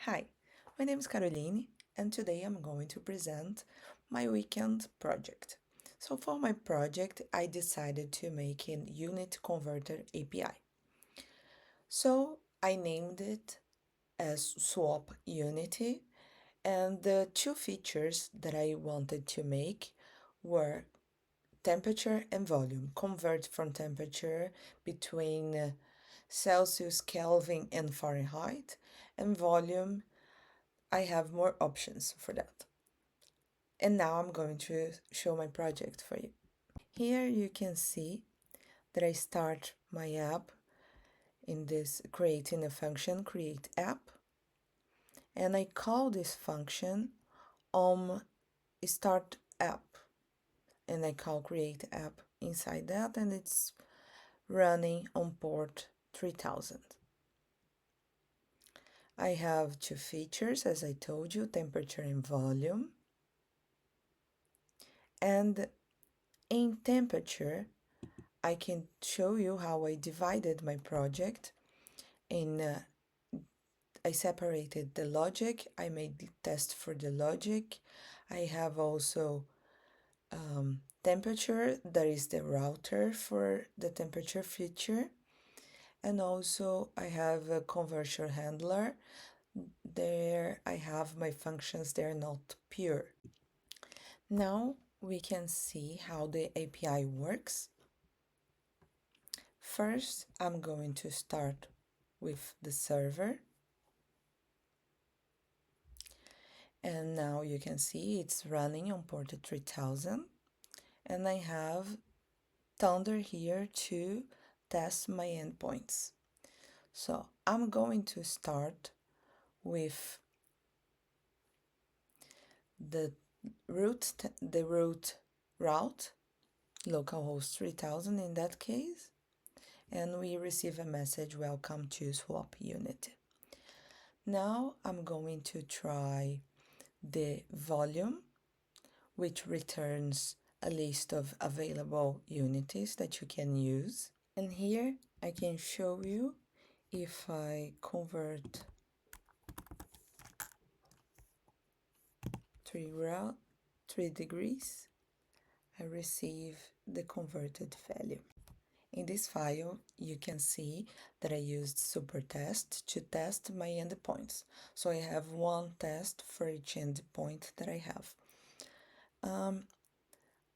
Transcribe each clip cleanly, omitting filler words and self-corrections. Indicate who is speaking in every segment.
Speaker 1: Hi, my name is Caroline, and today I'm going to present my weekend project. So for my project, I decided to make a unit converter API. So I named it as Swap Unity, and the two features that I wanted to make were temperature and volume. Convert from temperature between Celsius, Kelvin, and Fahrenheit, and volume. I have more options for that. And now I'm going to show my project for you. Here you can see that I start my app in this creating a function, create app, and I call this function start app, and I call create app inside that, and it's running on port 3000. I have two features, as I told you, temperature and volume. And in temperature, I can show you how I divided my project in I separated the logic, I made test for the logic. I have also temperature, that is the router for the temperature feature. And also I have a conversion handler. There I have my functions, they're not pure. Now we can see how the API works. First, I'm going to start with the server. And now you can see it's running on port 3000. And I have Thunder here to test my endpoints. So I'm going to start with the root route, localhost 3000 in that case, and we receive a message, welcome to Swap Unity. Now I'm going to try the volume, which returns a list of available unities that you can use. And here I can show you if I convert 3 degrees, I receive the converted value. In this file, you can see that I used supertest to test my endpoints. So I have one test for each endpoint that I have.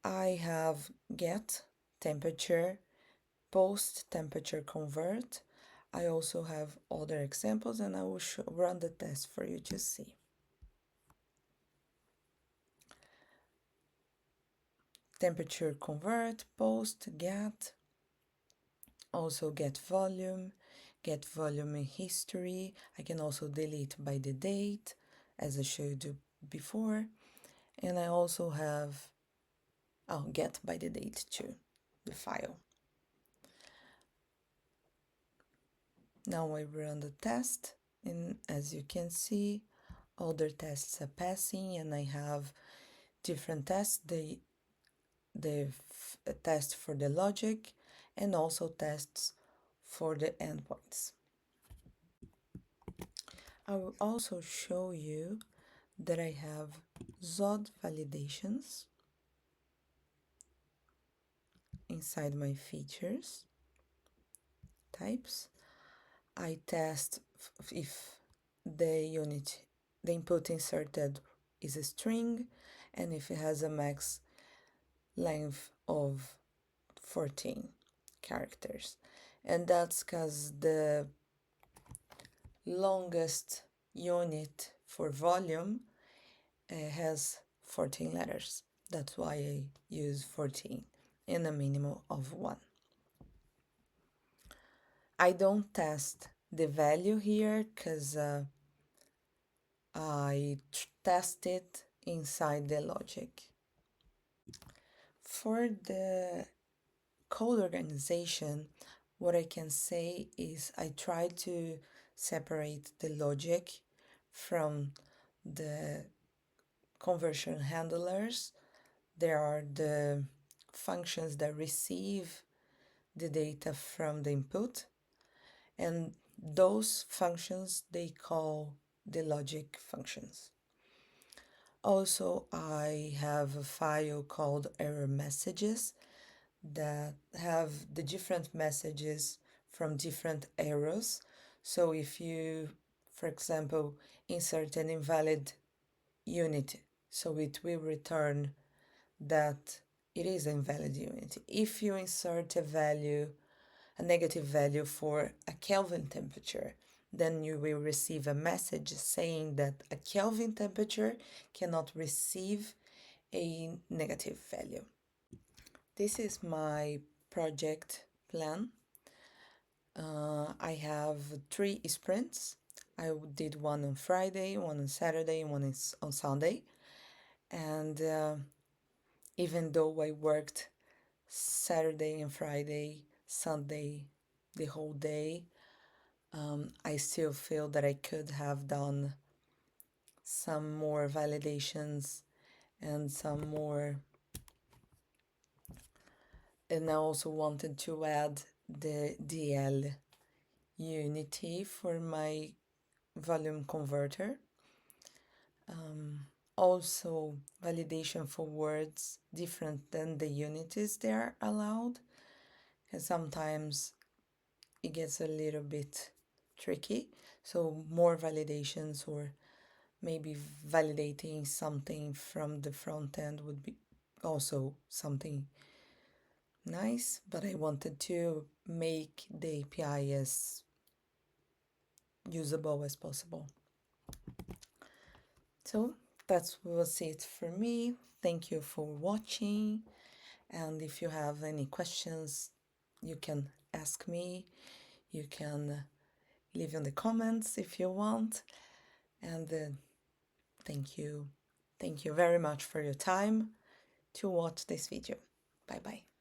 Speaker 1: I have get temperature, post temperature convert. I also have other examples, and I will run the test for you to see. Temperature convert, post, get, also get volume in history. I can also delete by the date, as I showed you before. And I also have, get by the date too, the file. Now I run the test, and as you can see, other tests are passing, and I have different tests, the test for the logic, and also tests for the endpoints. I will also show you that I have Zod validations inside my features types. I test if the input inserted is a string, and if it has a max length of 14 characters. And that's because the longest unit for volume has 14 letters. That's why I use 14 and a minimum of 1. I don't test the value here because I test it inside the logic. For the code organization, what I can say is I try to separate the logic from the conversion handlers. There are the functions that receive the data from the input, and those functions they call the logic functions. Also, I have a file called error messages that have the different messages from different errors. So if you, for example, insert an invalid unit, so it will return that it is an invalid unit. If you insert a value, a negative value for a Kelvin temperature, then you will receive a message saying that a Kelvin temperature cannot receive a negative value. This is my project plan. I have 3 sprints. I did one on Friday, one on Saturday, and one is on Sunday. And even though I worked Saturday and Friday, Sunday, the whole day, I still feel that I could have done some more validations and some more. And I also wanted to add the DL unity for my volume converter. Also, validation for words different than the unities they are allowed. And sometimes it gets a little bit tricky. So, more validations or maybe validating something from the front end would be also something nice, but I wanted to make the API as usable as possible. So that was it for me. Thank you for watching. And if you have any questions, you can ask me. You can leave in the comments if you want. And thank you. Thank you very much for your time to watch this video. Bye bye.